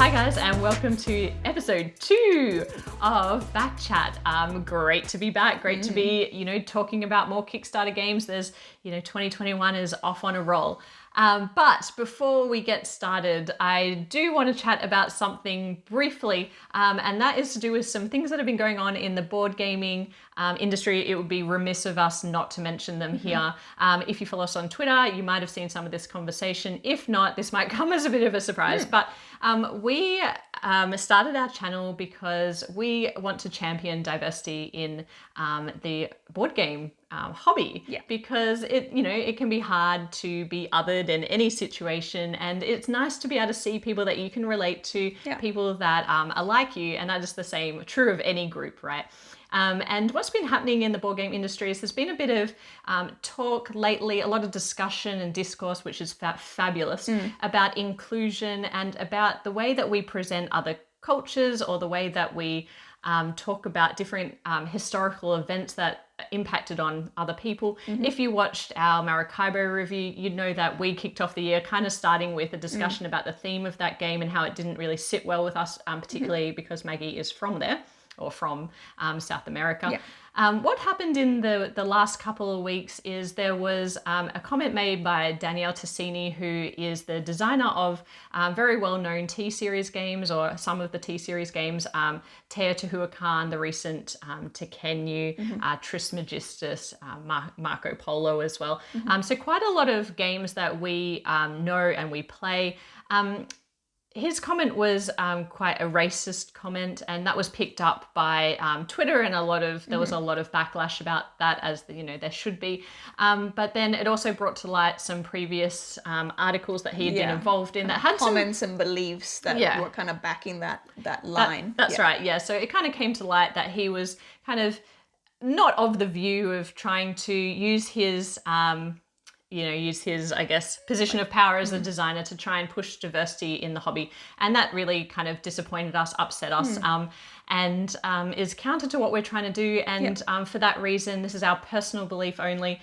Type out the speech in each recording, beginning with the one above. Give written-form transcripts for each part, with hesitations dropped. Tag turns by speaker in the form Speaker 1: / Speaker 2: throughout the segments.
Speaker 1: Hi guys, and welcome to episode 2 of Back Chat. Great to be back. Great to be, talking about more Kickstarter games. There's, 2021 is off on a roll. But before we get started, I do want to chat about something briefly, and that is to do with some things that have been going on in the board gaming industry. It would be remiss of us not to mention them here. If you follow us on Twitter, you might have seen some of this conversation. If not, this might come as a bit of a surprise. But we started our channel because we want to champion diversity in the board game hobby, because it can be hard to be othered in any situation, and it's nice to be able to see people that you can relate to, people that are like you, and that is the same true of any group, right? And what's been happening in the board game industry is there's been a bit of talk lately, a lot of discussion and discourse, which is fabulous, about inclusion and about the way that we present other cultures, or the way that we talk about different historical events that impacted on other people. If you watched our Maracaibo review, you'd know that we kicked off the year kind of starting with a discussion about the theme of that game and how it didn't really sit well with us, particularly because Maggie is from there, or from South America. What happened in the last couple of weeks is there was a comment made by Danielle Tassini, who is the designer of very well-known T-Series games, or some of the T-Series games, Teotihuacan, the recent Tekenyu, Trismegistus, Marco Polo as well. So quite a lot of games that we know and we play. His comment was quite a racist comment, and that was picked up by Twitter, and there was a lot of backlash about that, as there should be. But then it also brought to light some previous articles that he had been involved in that had
Speaker 2: comments and beliefs that were kind of backing that line.
Speaker 1: That's right. Yeah. So it kind of came to light that he was kind of not of the view of trying to use his I guess, position of power as a designer to try and push diversity in the hobby. And that really kind of disappointed us, upset us, and is counter to what we're trying to do. And for that reason, this is our personal belief only.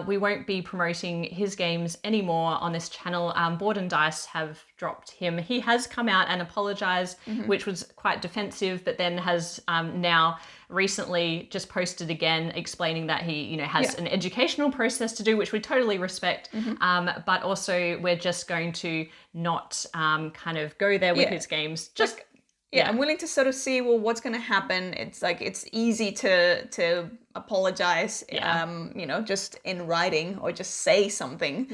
Speaker 1: We won't be promoting his games anymore on this channel. Board and Dice have dropped him. He has come out and apologized, which was quite defensive, but then has now recently just posted again explaining that he has an educational process to do, which we totally respect, but also we're just going to not kind of go there with his games. Just
Speaker 2: I'm willing to sort of see, well, what's going to happen. It's like, it's easy to apologize, just in writing, or just say something,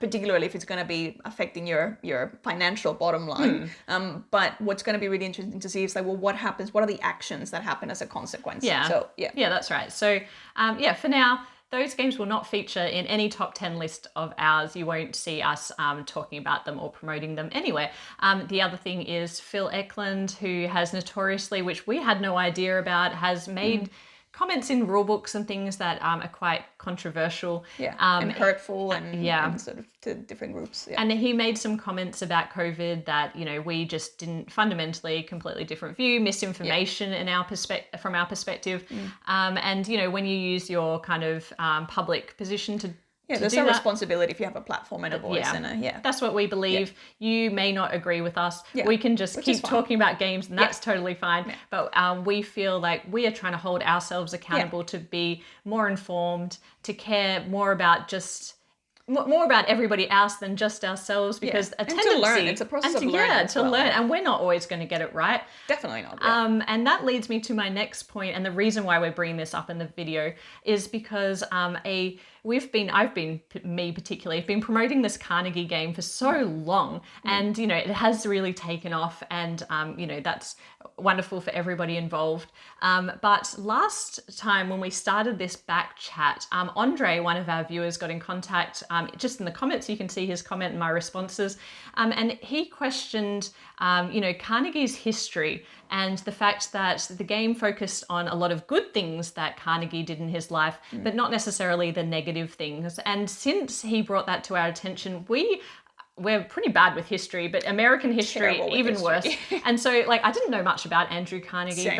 Speaker 2: particularly if it's going to be affecting your financial bottom line. But what's going to be really interesting to see is like, well, what happens? What are the actions that happen as a consequence? So,
Speaker 1: that's right. So, for now, those games will not feature in any top 10 list of ours. You won't see us talking about them or promoting them anywhere. The other thing is Phil Eklund, who has notoriously, which we had no idea about, has made comments in rule books and things that are quite controversial.
Speaker 2: And hurtful and sort of to different groups.
Speaker 1: And he made some comments about COVID that, we just didn't, fundamentally completely different view, misinformation from our perspective. And, when you use your kind of public position to
Speaker 2: there's a responsibility if you have a platform and a voice.
Speaker 1: That's what we believe. You may not agree with us. We can just keep talking about games, and that's totally fine. But we feel like we are trying to hold ourselves accountable to be more informed, to care more about everybody else than just ourselves, because a tendency
Speaker 2: to learn. It's a process of learning.
Speaker 1: To learn, and we're not always going to get it right.
Speaker 2: Definitely not.
Speaker 1: And that leads me to my next point, and the reason why we're bringing this up in the video is because I've been promoting this Carnegie game for so long, and it has really taken off, and that's wonderful for everybody involved. But last time when we started this back chat, Andre, one of our viewers, got in contact. Just in the comments, you can see his comment and my responses, and he questioned Carnegie's history and the fact that the game focused on a lot of good things that Carnegie did in his life, but not necessarily the negative things. And since he brought that to our attention, we're pretty bad with history, but American history even worse. And so, I didn't know much about Andrew Carnegie,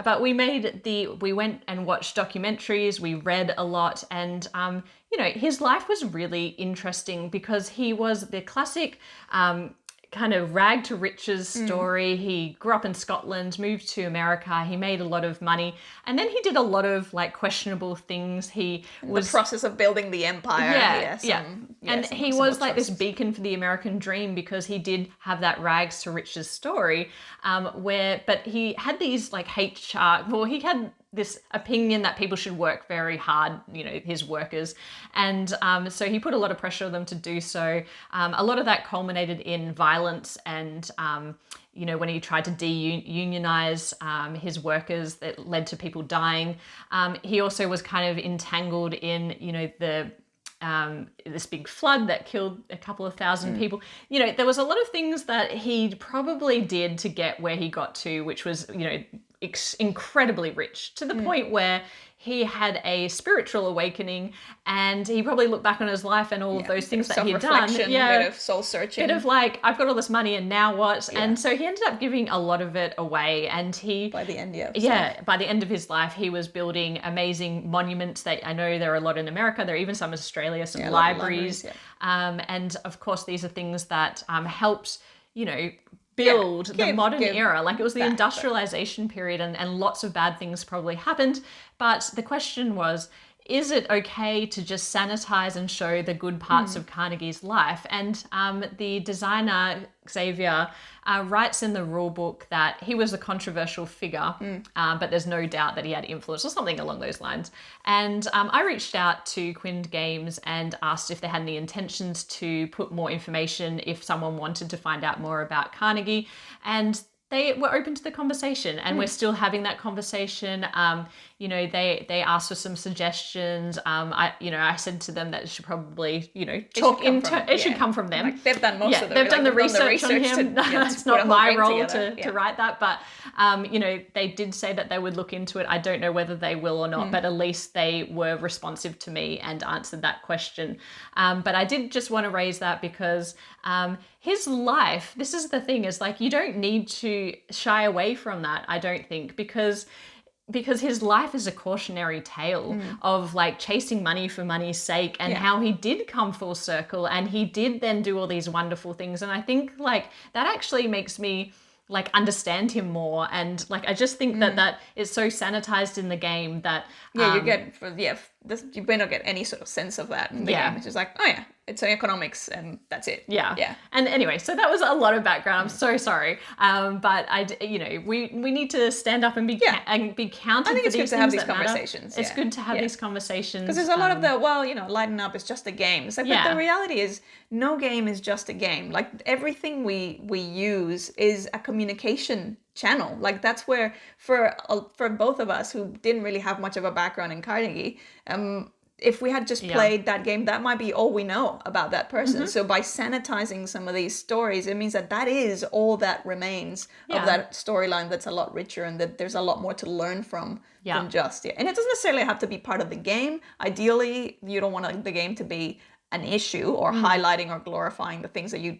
Speaker 1: but we went and watched documentaries, we read a lot, and his life was really interesting because he was the classic kind of rag to riches story. He grew up in Scotland, moved to America. He made a lot of money, and then he did a lot of like questionable things. He was
Speaker 2: the process of building the empire.
Speaker 1: And he was like this beacon for the American dream because he did have that rags to riches story, but he had these like he had this opinion that people should work very hard, his workers. And so he put a lot of pressure on them to do so. A lot of that culminated in violence and, when he tried to de-unionize his workers, that led to people dying. He also was kind of entangled in, this big flood that killed a couple of thousand people. There was a lot of things that he probably did to get where he got to, which was, incredibly rich, to the point where he had a spiritual awakening, and he probably looked back on his life and all of those things that he'd done.
Speaker 2: Bit of soul searching.
Speaker 1: Bit of like, I've got all this money and now what? Yeah. And so he ended up giving a lot of it away. And by the end of his life, he was building amazing monuments that I know there are a lot in America. There are even some in Australia, some libraries. And of course, these are things that helped, build the modern era. Like it was the industrialization period, and lots of bad things probably happened. But the question was, is it okay to just sanitize and show the good parts of Carnegie's life? And the designer, Xavier, writes in the rule book that he was a controversial figure, but there's no doubt that he had influence or something along those lines. And I reached out to Quind Games and asked if they had any intentions to put more information if someone wanted to find out more about Carnegie. And they were open to the conversation, and we're still having that conversation. They asked for some suggestions. I said to them that it should probably, talk into it should come from them.
Speaker 2: Like they've done most of the
Speaker 1: they've done the research on him. It's not my role to write that, but they did say that they would look into it. I don't know whether they will or not, but at least they were responsive to me and answered that question. But I did just want to raise that because his life, this is the thing, is like you don't need to shy away from that, I don't think, because his life is a cautionary tale of like chasing money for money's sake, and how he did come full circle and he did then do all these wonderful things. And I think like that actually makes me like understand him more, and like I just think that is so sanitized in the game that you may not get any sort of sense of that in the game. It's just like, oh yeah, it's economics and that's it. Yeah. And anyway, so that was a lot of background. I'm so sorry, but we need to stand up and be counted. I think it's good to have these conversations. It's good to have these conversations
Speaker 2: because there's a lot of lighten up. It's just a game. It's like, but the reality is, no game is just a game. Like everything we use is a communication channel. Like that's where for both of us who didn't really have much of a background in Carnegie, if we had just played that game, that might be all we know about that person. So by sanitizing some of these stories, it means that is all that remains of that storyline that's a lot richer, and that there's a lot more to learn from than just and it doesn't necessarily have to be part of the game. Ideally, you don't want the game to be an issue or highlighting or glorifying the things that you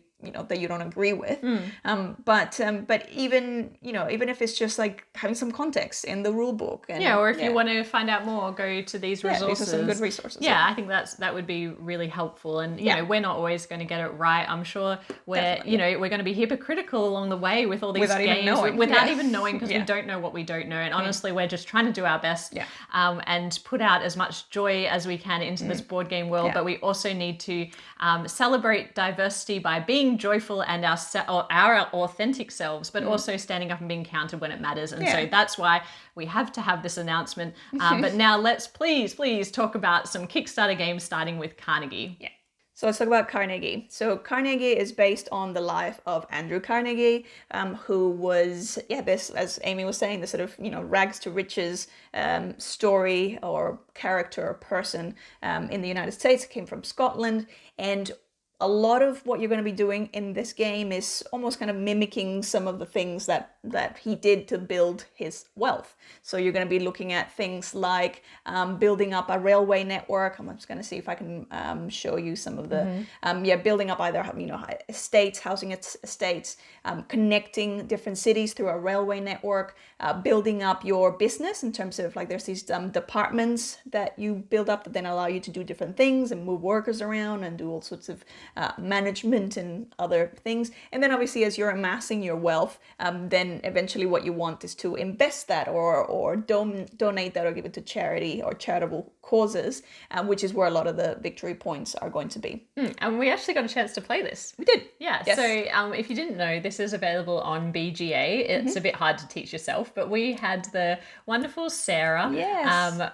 Speaker 2: don't agree with. But even if it's just like having some context in the rule book, and
Speaker 1: or if you want to find out more, go to these resources.
Speaker 2: These are some good resources.
Speaker 1: I think that would be really helpful. And you know, we're not always going to get it right. I'm sure we're going to be hypocritical along the way with all these games without even knowing, because we don't know what we don't know. And honestly, we're just trying to do our best and put out as much joy as we can into this board game world. But we also need to celebrate diversity by being joyful and our authentic selves, but also standing up and being counted when it matters. And so that's why we have to have this announcement. But now let's please talk about some Kickstarter games, starting with Carnegie.
Speaker 2: So let's talk about Carnegie. So Carnegie is based on the life of Andrew Carnegie, who was, this, as Amy was saying, the sort of, rags to riches story or character or person in the United States. Came from Scotland, and a lot of what you're going to be doing in this game is almost kind of mimicking some of the things that he did to build his wealth. So you're going to be looking at things like building up a railway network. I'm just going to see if I can show you some of the, building up either, estates, housing estates, connecting different cities through a railway network, building up your business in terms of like there's these departments that you build up that then allow you to do different things and move workers around and do all sorts of management and other things. And then obviously as you're amassing your wealth, then eventually what you want is to invest that or donate that or give it to charity or charitable causes, which is where a lot of the victory points are going to be.
Speaker 1: And we actually got a chance to play this.
Speaker 2: We did.
Speaker 1: Yeah.
Speaker 2: Yes.
Speaker 1: So if you didn't know, this is available on BGA. It's a bit hard to teach yourself, but we had the wonderful Sarah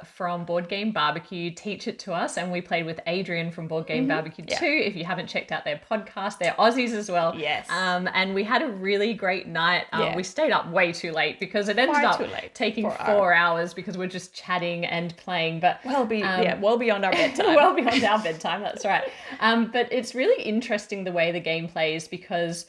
Speaker 1: from Boardgame BBQ teach it to us, and we played with Adrian from Boardgame BBQ too. If you haven't checked out their podcast, they're Aussies as well.
Speaker 2: Yes.
Speaker 1: And we had a really great night. We stayed up way too late because it ended up taking 4 hours because we're just chatting and playing. But
Speaker 2: well beyond our bedtime.
Speaker 1: Well beyond our bedtime. That's right. But it's really interesting the way the game plays because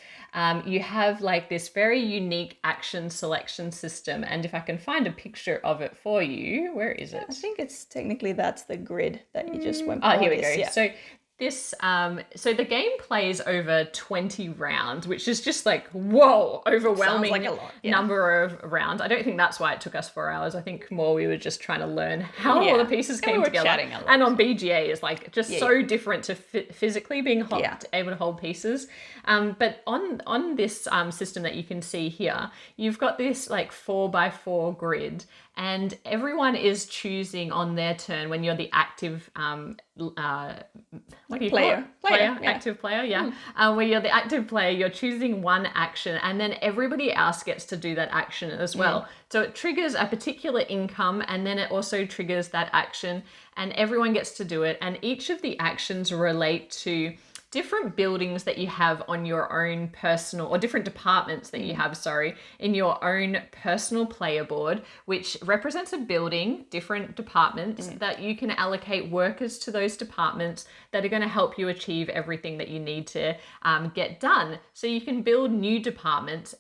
Speaker 1: you have like this very unique action selection system. And if I can find a picture of it for you, where is it?
Speaker 2: I think it's technically that's the grid that you just went.
Speaker 1: Here we go. Yeah. So this, so the game plays over 20 rounds, which is just like, whoa, overwhelming
Speaker 2: like a lot,
Speaker 1: number of rounds. I don't think that's why it took us 4 hours. I think more we were just trying to learn how all the pieces came together. And on BGA is like just so different to physically being able to hold pieces. But on this system that you can see here, you've got this like 4x4 grid. And everyone is choosing on their turn when you're the active what do you
Speaker 2: player?
Speaker 1: Call it? Active player, when you're the active player, you're choosing one action and then everybody else gets to do that action as well. So it triggers a particular income and then it also triggers that action and everyone gets to do it. And each of the actions relate to different buildings that you have on your own personal, or different departments that you have, in your own personal player board, which represents a building, different departments that you can allocate workers to those departments that are going to help you achieve everything that you need to get done. So you can build new departments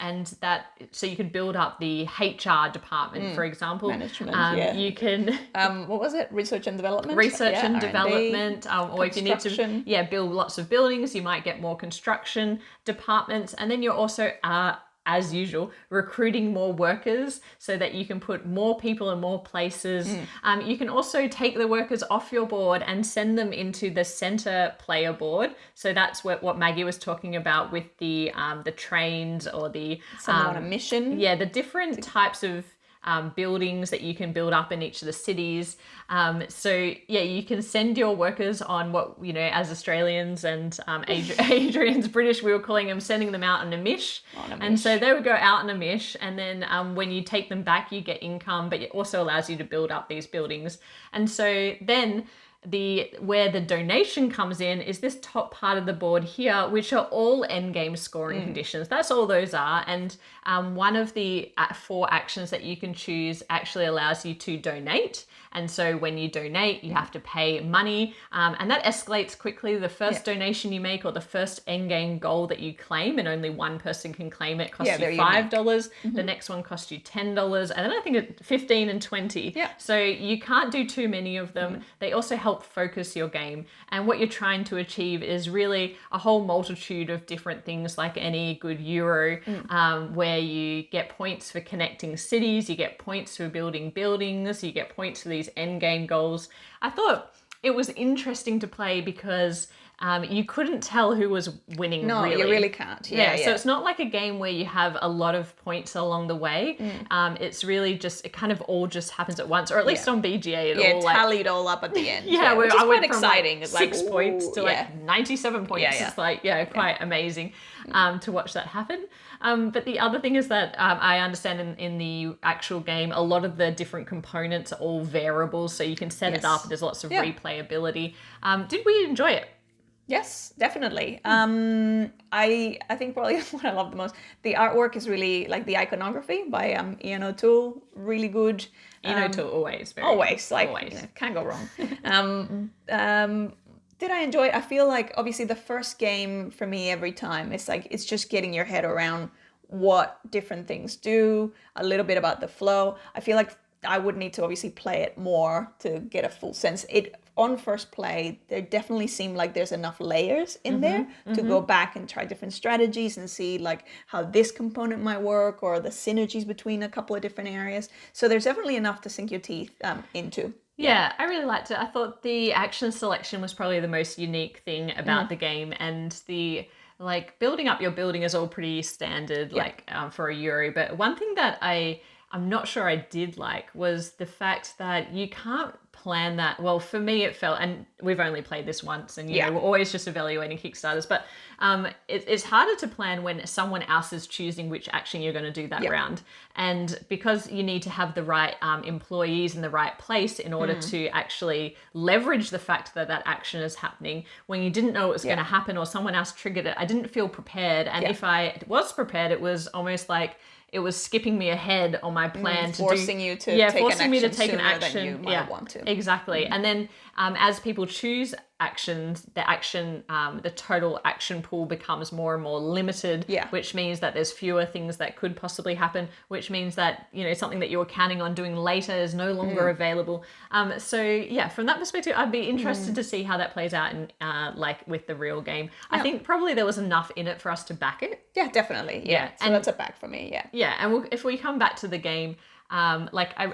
Speaker 1: so you can build up the HR department, for example.
Speaker 2: Management,
Speaker 1: You can...
Speaker 2: what was it? Research and development?
Speaker 1: Research and development. Or if you need to build lots of buildings, you might get more construction departments. And then you're also, as usual, recruiting more workers so that you can put more people in more places. You can also take the workers off your board and send them into the center player board. So that's what Maggie was talking about with the trains or the...
Speaker 2: Someone on a mission.
Speaker 1: Yeah, the different types of buildings that you can build up in each of the cities. So you can send your workers on what, as Australians and Adrian's British, we were calling them, sending them out on a mish. And so they would go out on a mish. And then when you take them back, you get income, but it also allows you to build up these buildings. And so then where the donation comes in is this top part of the board here, which are all end game scoring conditions. That's all those are. And one of the 4 actions that you can choose actually allows you to donate. And so when you donate, you have to pay money, and that escalates quickly. The first donation you make or the first end game goal that you claim, and only one person can claim it, costs you $5. The next one costs you $10, and then I think it's $15 and $20. So you can't do too many of them. They also help focus your game. And what you're trying to achieve is really a whole multitude of different things, like any good Euro, where you get points for connecting cities, you get points for building buildings, you get points for these end game goals. I thought it was interesting to play because you couldn't tell who was winning.
Speaker 2: No,
Speaker 1: really.
Speaker 2: You really can't.
Speaker 1: So it's not like a game where you have a lot of points along the way. It's really just, it kind of all just happens at once, or at least on BGA it all
Speaker 2: tallied all up at the end.
Speaker 1: Which is quite exciting.
Speaker 2: It's
Speaker 1: 6 points to 97 points. It's like, quite amazing to watch that happen. But the other thing is that I understand in the actual game, a lot of the different components are all variables, so you can set it up. There's lots of replayability. Did we enjoy it?
Speaker 2: Yes, definitely. I think probably what I love the most, the artwork is really, like, the iconography by Ian O'Toole, really good.
Speaker 1: Ian O'Toole, always.
Speaker 2: Can't go wrong. Did I enjoy it? I feel like, obviously, the first game for me every time, it's just getting your head around what different things do, a little bit about the flow. I feel like I would need to obviously play it more to get a full sense. On first play, there definitely seemed like there's enough layers in there to go back and try different strategies and see like how this component might work, or the synergies between a couple of different areas. So there's definitely enough to sink your teeth into.
Speaker 1: Yeah, I really liked it. I thought the action selection was probably the most unique thing about the game, and the building up your building is all pretty standard, for a Euro. But one thing that I'm not sure I did like was the fact that you can't plan that. Well, for me it felt, and we've only played this once, and you know, we're always just evaluating Kickstarters, but it's harder to plan when someone else is choosing which action you're going to do that round. And because you need to have the right employees in the right place in order to actually leverage the fact that that action is happening, when you didn't know it was going to happen or someone else triggered it, I didn't feel prepared. And if I was prepared, it was almost like it was skipping me ahead on my plan
Speaker 2: forcing you to take
Speaker 1: forcing
Speaker 2: an
Speaker 1: me to
Speaker 2: action
Speaker 1: take an
Speaker 2: sooner
Speaker 1: action
Speaker 2: than you might want to.
Speaker 1: Exactly. And then as people choose actions, the total action pool becomes more and more limited, which means that there's fewer things that could possibly happen, which means that, you know, something that you were counting on doing later is no longer available. So yeah, from that perspective, I'd be interested to see how that plays out in with the real game. I think probably there was enough in it for us to back it.
Speaker 2: Yeah, definitely. Yeah. So that's a back for me. Yeah.
Speaker 1: Yeah, and if we come back to the game, I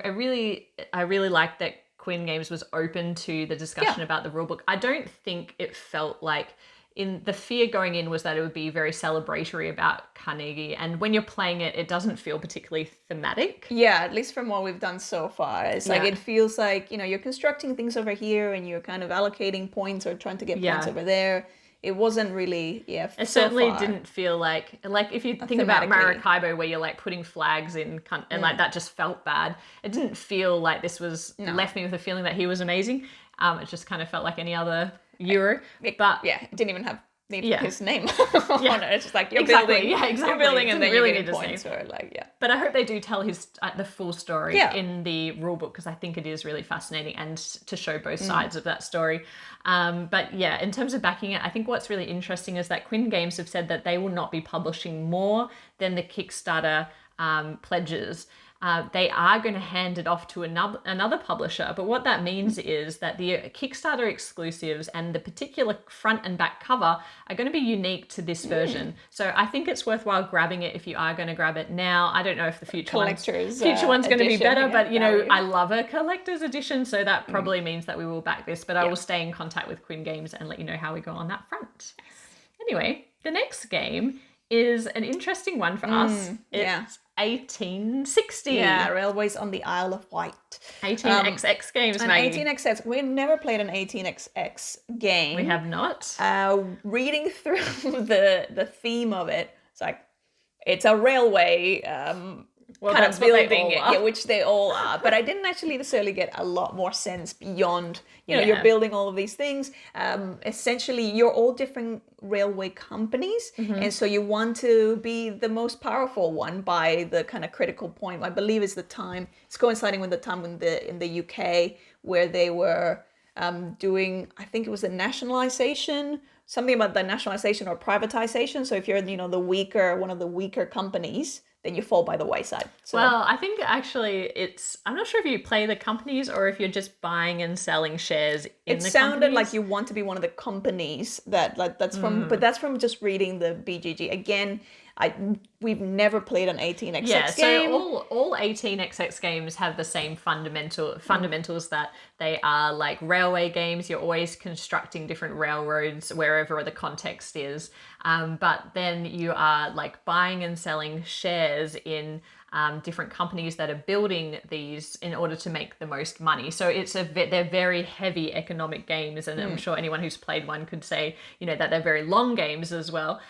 Speaker 1: really liked that Quinn Games was open to the discussion about the rulebook. I don't think it felt like, in the fear going in was that it would be very celebratory about Carnegie, and when you're playing it, it doesn't feel particularly thematic.
Speaker 2: Yeah, at least from what we've done so far. It's like, it feels like, you know, you're constructing things over here and you're kind of allocating points or trying to get points over there. It wasn't really, it
Speaker 1: certainly didn't feel like if you think about Maracaibo, where you're like putting flags in and like that just felt bad. It didn't feel like this was left me with a feeling that he was amazing. It just kind of felt like any other Euro. But
Speaker 2: it didn't even have his name on it. It's just like you're building, you're building, and then
Speaker 1: really
Speaker 2: you get points or
Speaker 1: But I hope they do tell his the full story in the rulebook, because I think it is really fascinating, and to show both sides of that story. But yeah, in terms of backing it, I think what's really interesting is that Quinn Games have said that they will not be publishing more than the Kickstarter pledges. They are going to hand it off to another publisher. But what that means is that the Kickstarter exclusives and the particular front and back cover are going to be unique to this version. So I think it's worthwhile grabbing it if you are going to grab it now. I don't know if the future one's going to be better, but you know, I love a collector's edition, so that probably means that we will back this. But I will stay in contact with Quinn Games and let you know how we go on that front. Anyway, the next game is an interesting one for us. It's 1860.
Speaker 2: Yeah, Railways on the Isle of Wight.
Speaker 1: 18xx games,
Speaker 2: an
Speaker 1: Maggie.
Speaker 2: 18xx. We've never played an 18xx game.
Speaker 1: We have not.
Speaker 2: Reading through the theme of it, it's like, it's a railway kind of building, which they all are. But I didn't actually necessarily get a lot more sense beyond, you know, you're building all of these things. Essentially, you're all different railway companies. And so you want to be the most powerful one by the kind of critical point. I believe is the time, it's coinciding with the time when in the UK where they were doing, I think it was the nationalization, something about the nationalization or privatization. So if you're, you know, one of the weaker companies, then you fall by the wayside. So,
Speaker 1: well, I think actually I'm not sure if you play the companies or if you're just buying and selling shares in the companies. It
Speaker 2: sounded like you want to be one of the companies that's from just reading the BGG. Again, we've never played an 18xx game.
Speaker 1: So all 18xx games have the same fundamentals that they are like railway games. You're always constructing different railroads wherever the context is. But then you are like buying and selling shares in different companies that are building these in order to make the most money. So they're very heavy economic games, and I'm sure anyone who's played one could say, you know, that they're very long games as well.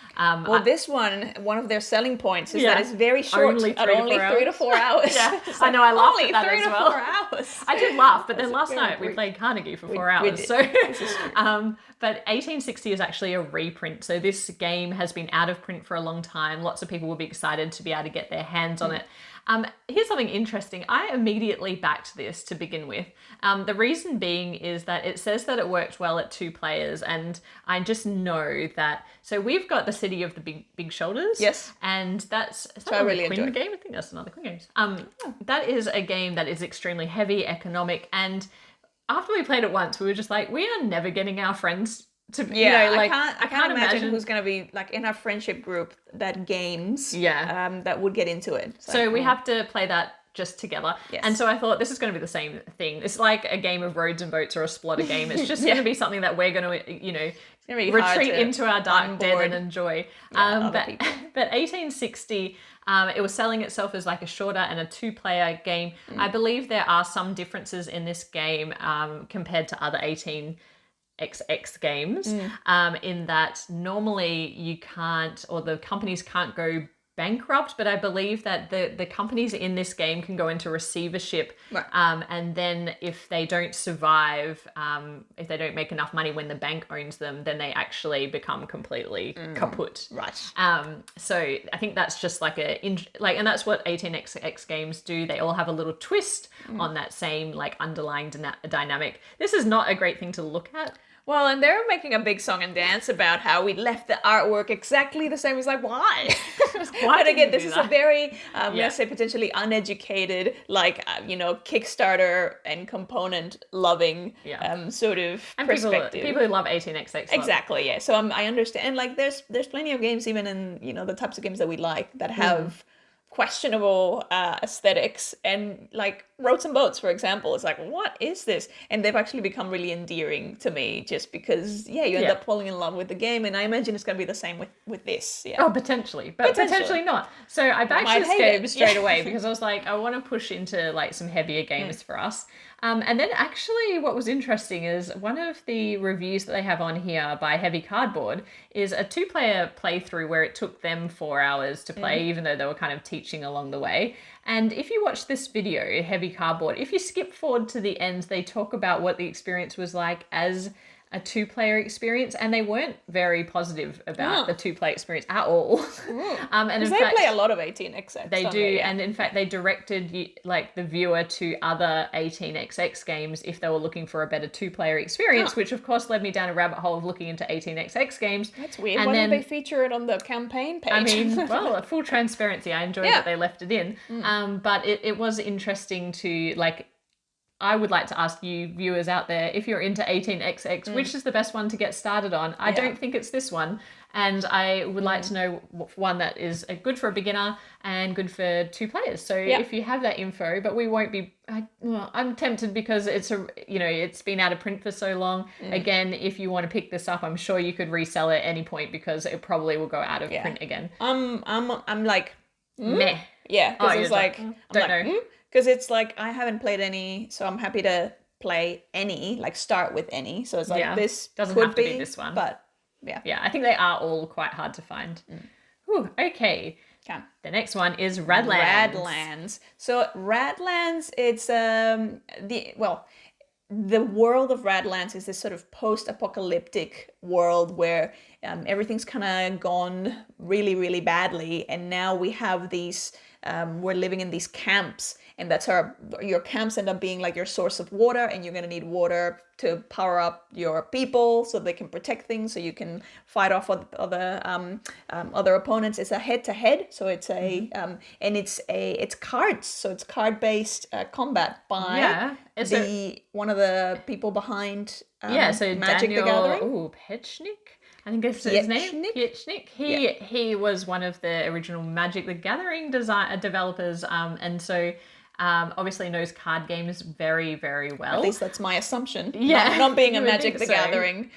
Speaker 2: This one of their selling points is that it's very short,
Speaker 1: only 3
Speaker 2: to 4 hours.
Speaker 1: I know, I laughed at that
Speaker 2: only 3
Speaker 1: as
Speaker 2: to
Speaker 1: well.
Speaker 2: 4 hours.
Speaker 1: I did laugh, but then last night we played Carnegie for 4 hours. So, but 1860 is actually a reprint. So this game has been out of print for a long time. Lots of people will be excited to be able to get their hands on it. Here's something interesting. I immediately backed this to begin with. The reason being is that it says that it worked well at 2 players, and I just know that. So we've got the City of the Big Shoulders.
Speaker 2: Yes.
Speaker 1: And that's
Speaker 2: I really
Speaker 1: Quinn game. I think that's another Quinn Games. That is a game that is extremely heavy, economic, and after we played it once, we were just like, we are never getting our friends to,
Speaker 2: I can't imagine who's going to be like in our friendship group that games that would get into it.
Speaker 1: So we have to play that just together.
Speaker 2: Yes.
Speaker 1: And so I thought this is going to be the same thing. It's like a game of roads and boats or a Splotter game. It's just going to be something that we're going to, you know, retreat into our dark den and enjoy. But 1860, it was selling itself as like a shorter and a 2-player game. I believe there are some differences in this game compared to other 18XX games, in that normally you can't, or the companies can't go bankrupt, but I believe that the companies in this game can go into receivership, and then if they don't survive, if they don't make enough money when the bank owns them, then they actually become completely kaput.
Speaker 2: Right.
Speaker 1: So I think that's just like and that's what 18XX games do. They all have a little twist on that same like underlying dynamic. This is not a great thing to look at.
Speaker 2: Well, and they're making a big song and dance about how we left the artwork exactly the same. It's like, why? But again, this is a very, let's say, potentially uneducated, like, Kickstarter and component loving sort of and perspective.
Speaker 1: People who love 18XX.
Speaker 2: Exactly, yeah. So I understand. And like, there's plenty of games, even in, the types of games that we like, that have questionable aesthetics, and like Roads and Boats, for example, it's like, what is this? And they've actually become really endearing to me, just because you end up falling in love with the game, and I imagine it's going to be the same with this.
Speaker 1: Oh, potentially, but potentially not. So I backed this game straight away because I was like, I want to push into like some heavier games for us. And then actually what was interesting is one of the reviews that they have on here by Heavy Cardboard is a 2-player playthrough where it took them 4 hours to play, even though they were kind of teaching along the way. And if you watch this video, Heavy Cardboard, if you skip forward to the end, they talk about what the experience was like as a 2-player experience, and they weren't very positive about the 2-player experience at all. And in
Speaker 2: they
Speaker 1: fact,
Speaker 2: play a lot of 18XX.
Speaker 1: They do, and in fact, they directed like the viewer to other 18XX games if they were looking for a better 2-player experience, which of course led me down a rabbit hole of looking into 18XX games.
Speaker 2: That's weird. And why did they feature it on the campaign page?
Speaker 1: I mean, well, full transparency, I enjoyed that they left it in. But it was interesting to like. I would like to ask you viewers out there, if you're into 18XX, which is the best one to get started on? I don't think it's this one. And I would like to know one that is good for a beginner and good for 2 players. So if you have that info, but we won't be, I'm tempted because it's it's been out of print for so long. Again, if you want to pick this up, I'm sure you could resell it at any point because it probably will go out of print again.
Speaker 2: I'm like,
Speaker 1: meh.
Speaker 2: Yeah, because it's like,
Speaker 1: don't know.
Speaker 2: Because it's like, I haven't played any, so I'm happy to play any, like start with any. So it's like, this
Speaker 1: doesn't
Speaker 2: could
Speaker 1: have to be this one.
Speaker 2: But
Speaker 1: yeah, I think they are all quite hard to find. Whew, okay. The next one is Radlands.
Speaker 2: So Radlands, it's the world of Radlands is this sort of post-apocalyptic world where everything's kind of gone really, really badly, and now we have these. We're living in these camps, and that's your camps end up being like your source of water, and you're gonna need water to power up your people so they can protect things, so you can fight off other opponents. It's a head-to-head, so it's and it's cards, so it's card-based combat by one of the people behind
Speaker 1: so
Speaker 2: Magic the Gathering.
Speaker 1: Oh, Petchnik. I think that's his name. Piechnik. He was one of the original Magic the Gathering developers, and so obviously knows card games very, very well.
Speaker 2: At least that's my assumption. Yeah, not being a Magic the Gathering,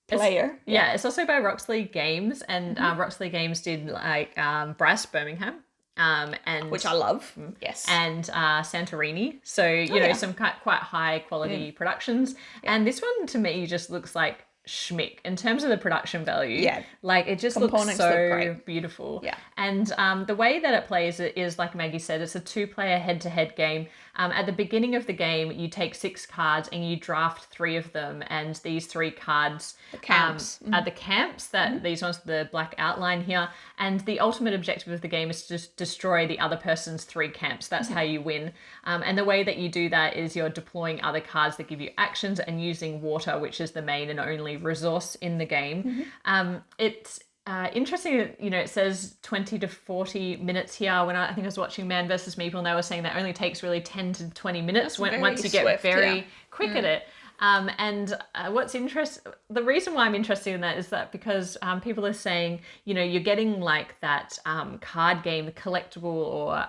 Speaker 2: player.
Speaker 1: Yeah, it's also by Roxley Games, and Roxley Games did like Brass Birmingham. And
Speaker 2: which I love, yes,
Speaker 1: and Santorini. So some quite high quality productions, and this one to me just looks like schmick in terms of the production value. Yeah, like it just looks so beautiful. Yeah, and the way that it plays is like Maggie said, it's a 2-player head-to-head game. At the beginning of the game, you take 6 cards and you draft 3 of them, and these 3 cards are the camps that these ones, the black outline here, and the ultimate objective of the game is to just destroy the other person's 3 camps. That's how you win. And the way that you do that is you're deploying other cards that give you actions and using water, which is the main and only resource in the game. It's interesting that, it says 20 to 40 minutes here. When I think I was watching Man vs. Meeple, and they were saying that only takes really 10 to 20 minutes once you get very quick at it. And the reason why I'm interested in that is that because people are saying, you're getting like that card game, the collectible or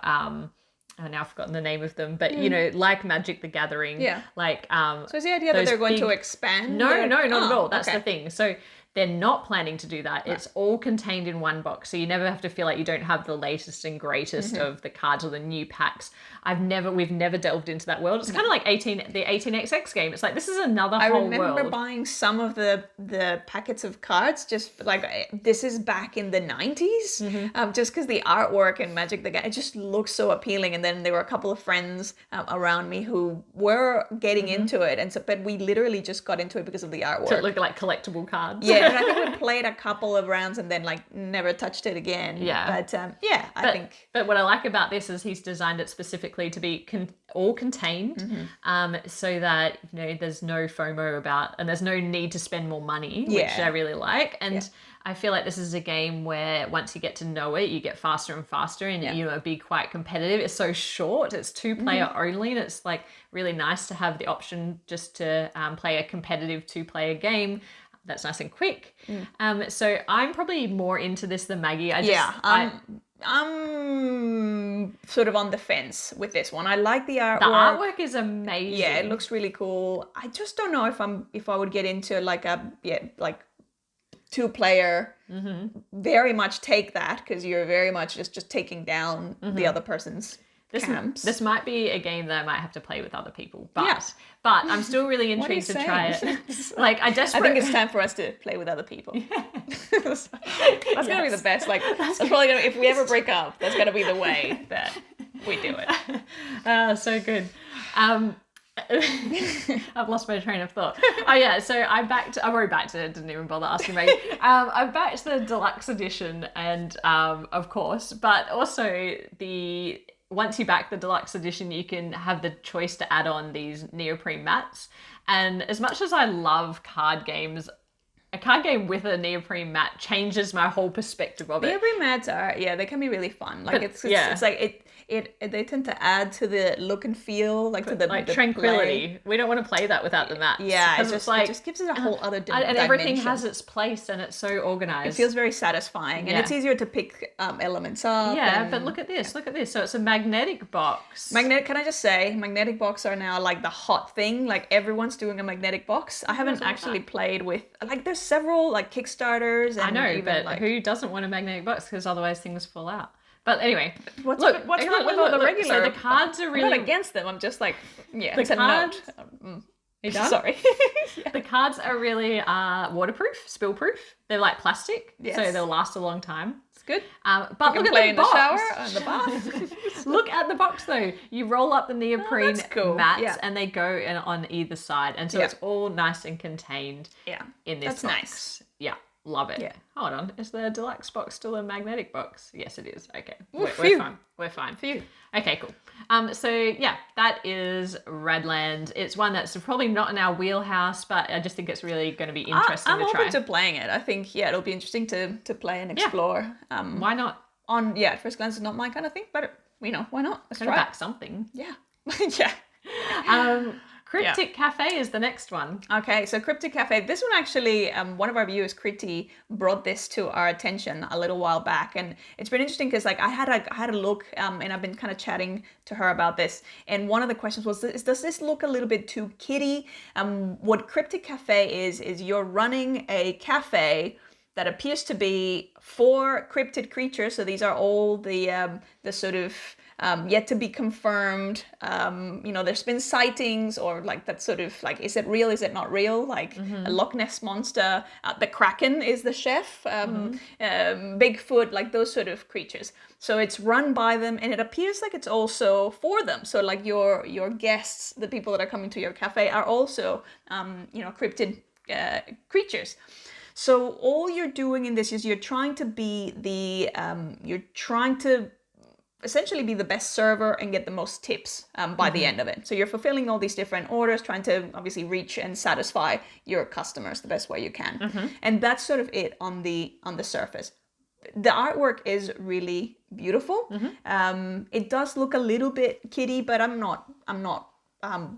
Speaker 1: now I've forgotten the name of them, but you know, like Magic the Gathering.
Speaker 2: Yeah.
Speaker 1: Like
Speaker 2: So is the idea that they're going to expand?
Speaker 1: No, not at all. That's
Speaker 2: okay.
Speaker 1: the thing. So they're not planning to do that. It's all contained in one box. So you never have to feel like you don't have the latest and greatest of the cards or the new packs. We've never delved into that world. It's kind of like the 18xx game. It's like, this is another whole world.
Speaker 2: I remember buying some of the packets of cards, just like, this is back in the 90s, just because the artwork in Magic the Gathering, it just looks so appealing. And then there were a couple of friends around me who were getting into it. And so, but we literally just got into it because of the artwork.
Speaker 1: So it looked like collectible cards.
Speaker 2: Yeah, and I think we played a couple of rounds and then like never touched it again.
Speaker 1: Yeah.
Speaker 2: But I think.
Speaker 1: But what I like about this is he's designed it specifically to be all contained, so that, you know, there's no FOMO about, and there's no need to spend more money, which I really like. And I feel like this is a game where once you get to know it, you get faster and faster, and you know, be quite competitive. It's so short. It's 2-player only, and it's like really nice to have the option just to play a competitive 2-player game. That's nice and quick. So I'm probably more into this than Maggie.
Speaker 2: I'm sort of on the fence with this one. I like the artwork.
Speaker 1: The artwork is amazing.
Speaker 2: Yeah, it looks really cool. I just don't know if I would get into like a 2-player. Very much take that, because you're very much just taking down the other person's camps.
Speaker 1: This might be a game that I might have to play with other people, but I'm still really intrigued to try it. Like, I think
Speaker 2: it's time for us to play with other people. That's gonna be the best. Like, that's probably gonna, if we ever break up, that's gonna be the way that we do it.
Speaker 1: So good. I've lost my train of thought. Oh yeah, so I've already backed it, didn't even bother asking Maggie. I've backed the deluxe edition, and of course, but also once you back the deluxe edition, you can have the choice to add on these neoprene mats. And as much as I love card games, a card game with a neoprene mat changes my whole perspective of it.
Speaker 2: Neoprene mats they can be really fun. Like, it's like they tend to add to the look and feel, like to the
Speaker 1: tranquility.
Speaker 2: Play.
Speaker 1: We don't want to play that without the mats.
Speaker 2: Yeah, it just gives it a whole other dimension.
Speaker 1: And everything has its place, and it's so organized.
Speaker 2: It feels very satisfying, and it's easier to pick elements up.
Speaker 1: Yeah, but look at this. So it's a magnetic box.
Speaker 2: Can I just say, magnetic box are now like the hot thing. Like, everyone's doing a magnetic box. I haven't actually played with, like, there's several like Kickstarters. And
Speaker 1: I know,
Speaker 2: even,
Speaker 1: but
Speaker 2: like,
Speaker 1: who doesn't want a magnetic box? Because otherwise things fall out. But anyway,
Speaker 2: what's wrong with all the regular?
Speaker 1: So the cards are really...
Speaker 2: I'm not against them. I'm just like,
Speaker 1: the cards...
Speaker 2: Are you done? Sorry.
Speaker 1: The cards are really waterproof, spill-proof. They're like plastic, so they'll last a long time.
Speaker 2: It's good.
Speaker 1: But look at the box.
Speaker 2: The shower and the bath.
Speaker 1: Look at the box though. You roll up the neoprene mats, and they go on either side, and so it's all nice and contained. In this box.
Speaker 2: Nice.
Speaker 1: Yeah. Love it.
Speaker 2: Yeah.
Speaker 1: Hold on. Is the deluxe box still a magnetic box? Yes, it is. Okay.
Speaker 2: Ooh,
Speaker 1: we're fine. We're fine.
Speaker 2: Phew.
Speaker 1: Okay, cool. So yeah, that is Radlands. It's one that's probably not in our wheelhouse, but I just think it's really going to be interesting to try.
Speaker 2: I'm open to playing it. I think, it'll be interesting to play and explore.
Speaker 1: Why not?
Speaker 2: At first glance, it's not my kind of thing, but why not? Let's try
Speaker 1: back something.
Speaker 2: Yeah.
Speaker 1: Cryptid Cafe is the next one.
Speaker 2: Okay, so Cryptid Cafe. This one actually, one of our viewers, Kriti, brought this to our attention a little while back, and it's been interesting because like I had a look, and I've been kind of chatting to her about this. And one of the questions was, does this look a little bit too kiddie? What Cryptid Cafe is you're running a cafe that appears to be for cryptid creatures. So these are all the sort of yet to be confirmed. There's been sightings, or like that sort of like, is it real? Is it not real? Like a Loch Ness monster, the Kraken is the chef, Bigfoot, like those sort of creatures. So it's run by them, and it appears like it's also for them. So like your guests, the people that are coming to your cafe, are also cryptid creatures. So all you're doing in this is you're trying to essentially be the best server and get the most tips by the end of it. So you're fulfilling all these different orders, trying to obviously reach and satisfy your customers the best way you can. And that's sort of it on the surface. The artwork is really beautiful. It does look a little bit kiddie, but I'm not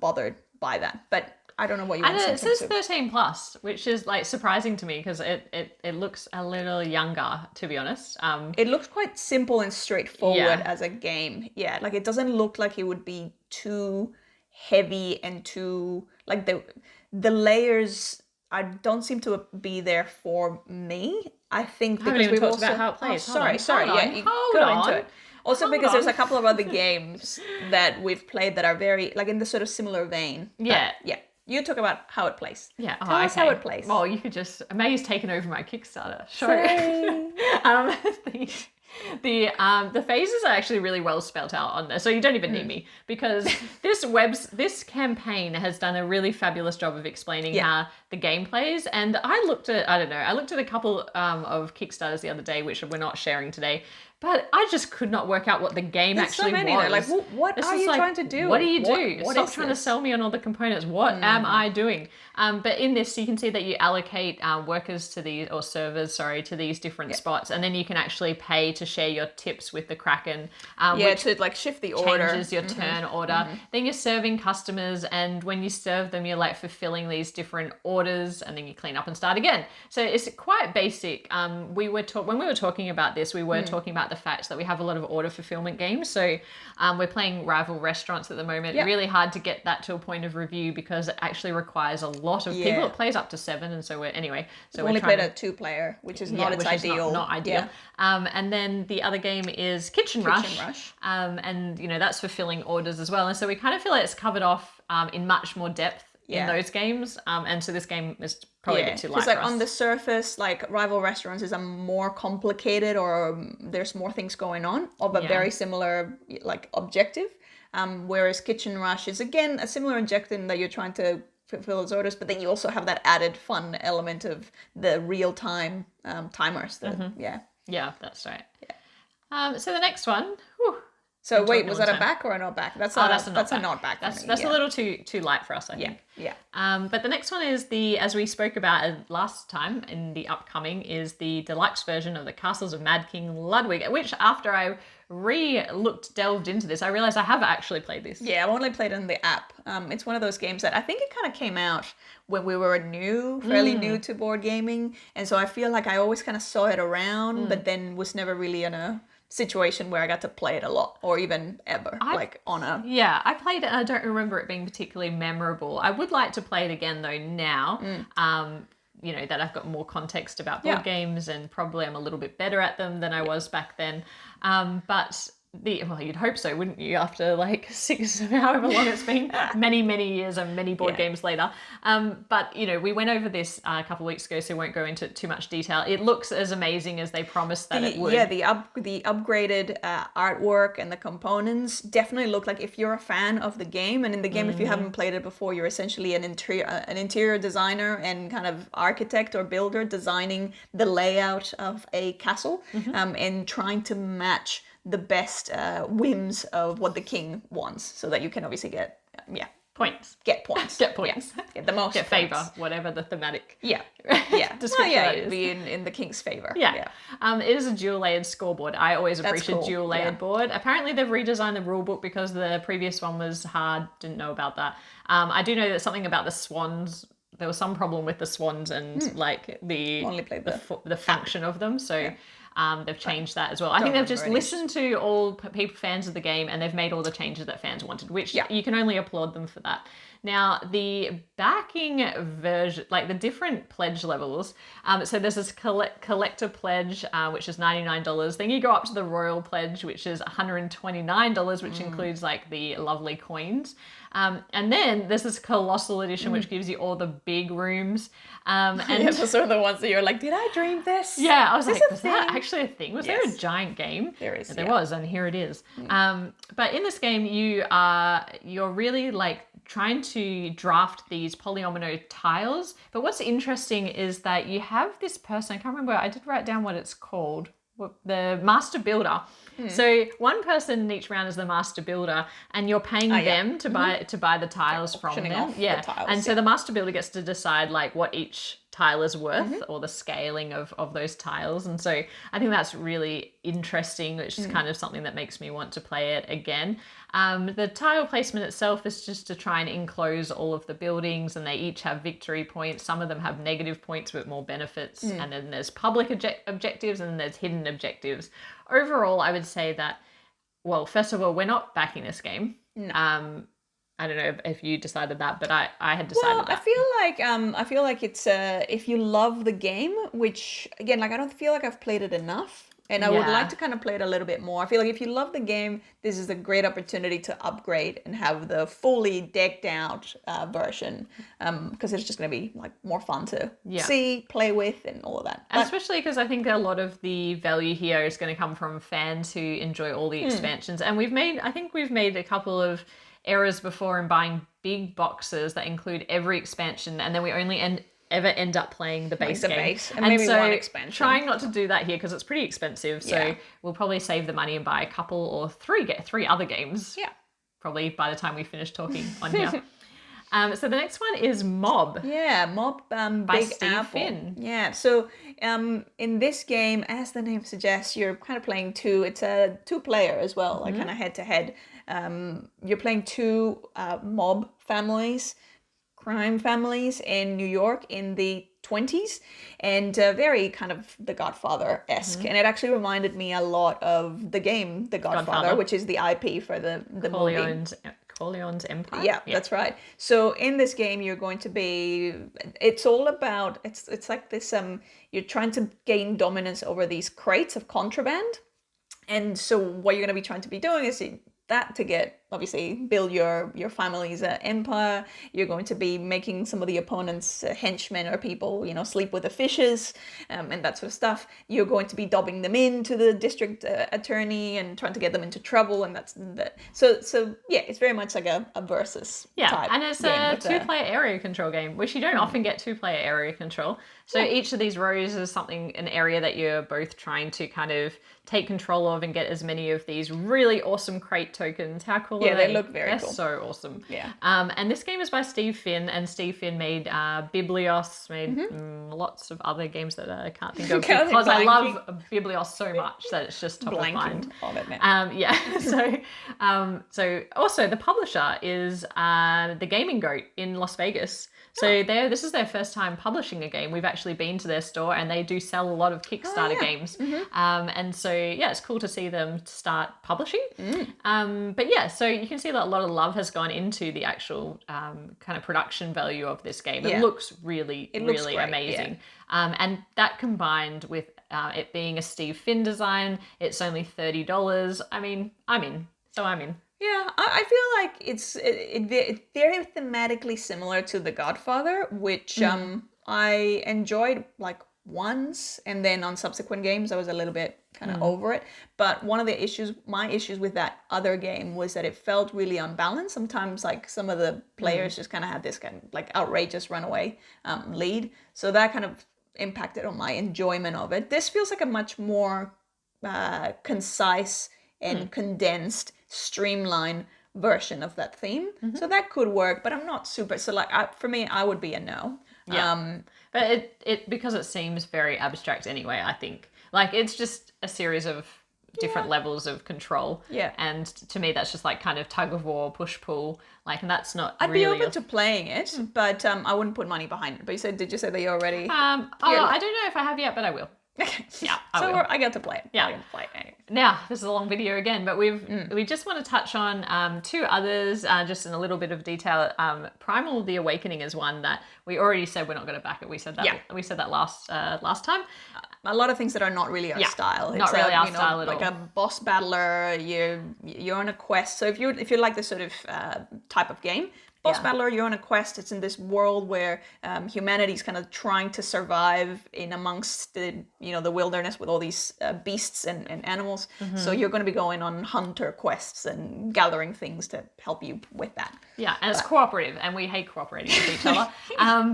Speaker 2: bothered by that. But I don't know what you want.
Speaker 1: And it says 13 plus, which is like surprising to me because it looks a little younger, to be honest.
Speaker 2: It looks quite simple and straightforward as a game. Yeah, like it doesn't look like it would be too heavy and too like the layers. I don't seem to be there for me. I think because we've
Speaker 1: talked
Speaker 2: also
Speaker 1: about how it plays.
Speaker 2: sorry. Yeah, you go into it. Also because there's a couple of other games that we've played that are very like in the sort of similar vein.
Speaker 1: Yeah.
Speaker 2: Yeah. You talk about how it plays.
Speaker 1: Yeah.
Speaker 2: Tell us how it plays.
Speaker 1: Well, you could just May's taken over my Kickstarter. Sure. The phases are actually really well spelt out on there, so you don't even need me because this campaign has done a really fabulous job of explaining how the game plays. And I looked at a couple of Kickstarters the other day, which we're not sharing today. But I just could not work out what the game actually was.
Speaker 2: Though. Like, what are you trying to do?
Speaker 1: What do you do?
Speaker 2: What
Speaker 1: Stop trying to sell me on all the components. What am I doing? But in this, you can see that you allocate workers to these, or servers, to these different spots. And then you can actually pay to share your tips with the Kraken. Which
Speaker 2: to like shift the order.
Speaker 1: Changes your turn order. Then you're serving customers. And when you serve them, you're like fulfilling these different orders. And then you clean up and start again. So it's quite basic. When we were talking about this, we were talking about the fact that we have a lot of order fulfillment games. So we're playing rival restaurants at the moment. Really hard to get that to a point of review because it actually requires a lot of people. It plays up to 7, and so we're
Speaker 2: only played a 2-player, which is not its ideal.
Speaker 1: Not ideal. And then the other game is Kitchen Rush. And that's fulfilling orders as well. And so we kind of feel like it's covered off in much more depth in those games. And so this game is probably a bit too light for us.
Speaker 2: Because on the surface, like rival restaurants is a more complicated, or there's more things going on of a very similar like objective. Whereas Kitchen Rush is again a similar objective in that you're trying to fulfill those orders, but then you also have that added fun element of the real time timers.
Speaker 1: Yeah, that's right. So the next one.
Speaker 2: So wait, was that a back or a not back? That's a not back.
Speaker 1: That's a little too light for us, I think. But the next one is as we spoke about last time in the upcoming, is the deluxe version of the Castles of Mad King Ludwig, which after I delved into this, I realized I have actually played this.
Speaker 2: Yeah, I've only played it in the app. It's one of those games that I think it kind of came out when we were fairly new to board gaming. And so I feel like I always kind of saw it around, but then was never really in a situation where I got to play it a lot or even ever.
Speaker 1: Yeah, I played it and I don't remember it being particularly memorable. I would like to play it again though now. That I've got more context about board games and probably I'm a little bit better at them than I was back then. But you'd hope so, wouldn't you? After like 6, however long it's been, many years and many board games later. But we went over this a couple of weeks ago, so we won't go into too much detail. It looks as amazing as they promised that it would.
Speaker 2: Yeah, the upgraded artwork and the components definitely look like if you're a fan of the game, and in the game, if you haven't played it before, you're essentially an interior designer and kind of architect or builder designing the layout of a castle and trying to match the best whims of what the king wants, so that you can obviously get
Speaker 1: points.
Speaker 2: Get points.
Speaker 1: Get points.
Speaker 2: Get the most.
Speaker 1: Get favor, whatever the thematic.
Speaker 2: Description is. Be in the king's favor.
Speaker 1: It is a dual layered scoreboard. I always appreciate dual layered board. Apparently they've redesigned the rule book because the previous one was hard. Didn't know about that. I do know that something about the swans. There was some problem with the swans and like the function of them. So. They've changed that as well. I think they've just listened to all people fans of the game and they've made all the changes that fans wanted, which you can only applaud them for that. Now, the backing version, like the different pledge levels, so there's this collector pledge, which is $99. Then you go up to the royal pledge, which is $129, which includes like the lovely coins. And then there's this colossal edition, which gives you all the big rooms. And
Speaker 2: those are the ones that you're like, did I dream this?
Speaker 1: Yeah, I was like, was that actually a thing? Was there a giant game?
Speaker 2: There is.
Speaker 1: There was, and here it is. But in this game, you're really like trying to draft these polyomino tiles. But what's interesting is that you have this person, I can't remember, I did write down what it's called, the master builder. So one person in each round is the master builder, and you're paying them to buy the tiles from them.
Speaker 2: The tiles,
Speaker 1: So the master builder gets to decide like what each tile is worth, or the scaling of those tiles. And so I think that's really interesting, which is kind of something that makes me want to play it again. The tile placement itself is just to try and enclose all of the buildings, and they each have victory points. Some of them have negative points with more benefits, and then there's public objectives, and then there's hidden objectives. Overall, I would say that, well, first of all, we're not backing this game. No. I don't know if you decided that, but I had decided that.
Speaker 2: I feel like it's if you love the game, which again, like I don't feel like I've played it enough, and I would like to kind of play it a little bit more. I feel like if you love the game, this is a great opportunity to upgrade and have the fully decked out version, because it's just going to be like more fun to see, play with, and all of that.
Speaker 1: And especially because I think a lot of the value here is going to come from fans who enjoy all the expansions, and I think we've made a couple of errors before in buying big boxes that include every expansion, and then we only ever end up playing the base game.
Speaker 2: And maybe so one expansion.
Speaker 1: Trying not to do that here because it's pretty expensive. So we'll probably save the money and buy a couple or three other games. Yeah. Probably by the time we finish talking on here. So the next one is Mob.
Speaker 2: Yeah, Mob by
Speaker 1: Big Steve Finn.
Speaker 2: Yeah, so in this game, as the name suggests, you're kind of playing it's a two-player as well, like kind of head-to-head. You're playing two mob families, crime families in New York in the 20s, and very kind of The Godfather-esque. And it actually reminded me a lot of the game The Godfather, which is the IP for the movie.
Speaker 1: Corleone's Empire.
Speaker 2: Yeah, that's right. So in this game, you're going to be, it's all about, it's like this, you're trying to gain dominance over these crates of contraband. And so what you're going to be trying to be doing is that to get, obviously, build your family's empire. You're going to be making some of the opponents' henchmen or people, sleep with the fishes, and that sort of stuff. You're going to be dobbing them into the district attorney and trying to get them into trouble, and so yeah, it's very much like a versus type
Speaker 1: and it's a two-player area control game, which you don't often get two-player area control. So each of these rows is an area that you're both trying to kind of take control of and get as many of these really awesome crate tokens. How cool are they?
Speaker 2: They look very cool.
Speaker 1: They're so awesome.
Speaker 2: Yeah.
Speaker 1: And this game is by Steve Finn, and Steve Finn made Biblios, made lots of other games that I can't think of because I love Biblios so much that it's just top of mind.
Speaker 2: On it now.
Speaker 1: So also the publisher is the Gaming Goat in Las Vegas. So this is their first time publishing a game. We've actually been to their store, and they do sell a lot of Kickstarter games. And so it's cool to see them start publishing. But yeah, so you can see that a lot of love has gone into the actual kind of production value of this game. It looks really amazing. And that combined with it being a Steve Finn design, it's only $30. I mean, I'm in. So I'm in.
Speaker 2: Yeah, I feel like it's very thematically similar to The Godfather, which I enjoyed like once, and then on subsequent games I was a little bit kind of over it. But one of my issues with that other game was that it felt really unbalanced. Sometimes like some of the players just kind of had this kind of like outrageous runaway lead. So that kind of impacted on my enjoyment of it. This feels like a much more concise and condensed, streamlined version of that theme. So that could work, but I'm not super, so like for me I would be a no.
Speaker 1: But it because it seems very abstract anyway, I think. Like it's just a series of different levels of control. Yeah. And to me that's just like kind of tug of war, push pull. Like, and that's not
Speaker 2: I'd be open to playing it, but I wouldn't put money behind it. But did you say that you already
Speaker 1: I don't know if I have yet, but I will.
Speaker 2: Okay.
Speaker 1: Yeah,
Speaker 2: I get to play it.
Speaker 1: Yeah.
Speaker 2: I get to play it anyway.
Speaker 1: Now, this is a long video again, but we just want to touch on two others just in a little bit of detail. Primal: The Awakening is one that we already said we're not going to back it. We said that. We said that last time.
Speaker 2: A lot of things that are not really our style.
Speaker 1: Not really our style at all.
Speaker 2: Like a boss battler, you're on a quest. So if you like this sort of type of game. Boss battler, you're on a quest. It's in this world where humanity's kind of trying to survive in amongst the wilderness with all these beasts and animals. So you're going to be going on hunter quests and gathering things to help you with that.
Speaker 1: Yeah, and it's cooperative, and we hate cooperating with each other.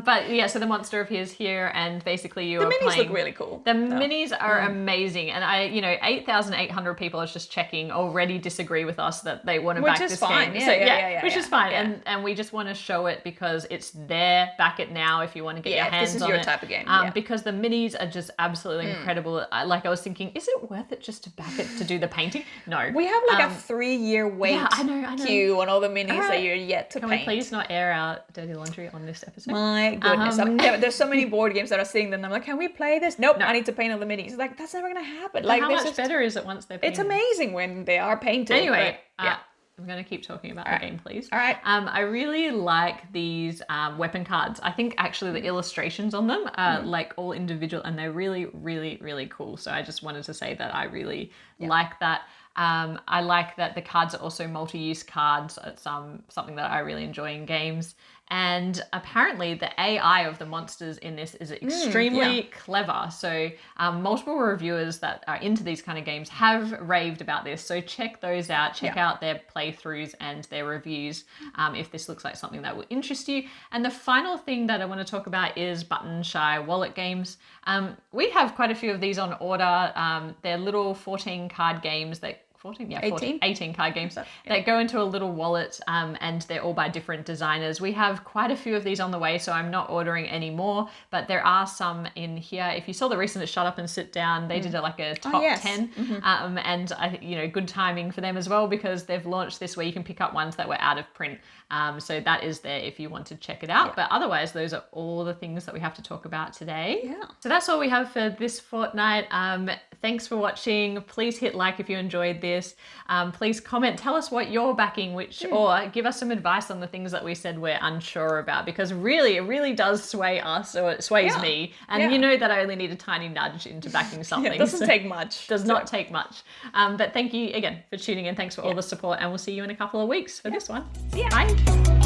Speaker 1: But yeah, so the monster appears here, and basically you are playing. The
Speaker 2: minis look really cool.
Speaker 1: The minis are amazing, and 8,800 people is just checking already disagree with us that they want to back this game.
Speaker 2: Yeah,
Speaker 1: Which is fine,
Speaker 2: yeah.
Speaker 1: and we just want to show it because it's there, back it now if you want to get your hands on it.
Speaker 2: this is your type of game.
Speaker 1: Because the minis are just absolutely incredible. Like I was thinking, is it worth it just to back it to do the painting? No.
Speaker 2: We have like a 3-year wait queue on all the minis that you're yet to paint.
Speaker 1: Can we please not air our dirty laundry on this episode?
Speaker 2: My goodness. There's so many board games that are sitting there and I'm like, can we play this? Nope, I need to paint all the minis. Like, that's never going to happen. Like,
Speaker 1: how much better is it once they're painted?
Speaker 2: It's amazing when they are painted.
Speaker 1: Anyway, I'm going to keep talking about the game, please.
Speaker 2: All right.
Speaker 1: I really like these weapon cards. I think actually the illustrations on them are like all individual and they're really, really, really cool. So I just wanted to say that I really like that. I like that the cards are also multi-use cards. It's something that I really enjoy in games. And apparently the AI of the monsters in this is extremely clever. So multiple reviewers that are into these kind of games have raved about this. So check those out. Check out their playthroughs and their reviews if this looks like something that will interest you. And the final thing that I want to talk about is Button Shy wallet games. We have quite a few of these on order. They're little 14 card games that 18 card games that go into a little wallet and they're all by different designers. We have quite a few of these on the way, so I'm not ordering any more, but there are some in here. If you saw the recent Shut Up and Sit Down, they did like a top 10 and I think, good timing for them as well because they've launched this where you can pick up ones that were out of print. So that is there if you want to check it out. But otherwise, those are all the things that we have to talk about today.
Speaker 2: Yeah.
Speaker 1: So that's all we have for this fortnight. Thanks for watching. Please hit like if you enjoyed this. Please comment, tell us what you're backing, or give us some advice on the things that we said we're unsure about, because really, it really does sway us, or it sways me. And you know that I only need a tiny nudge into backing something.
Speaker 2: It doesn't take much.
Speaker 1: Does not take much. But thank you again for tuning in. Thanks for all the support, and we'll see you in a couple of weeks for this one.
Speaker 2: See ya.
Speaker 1: Bye.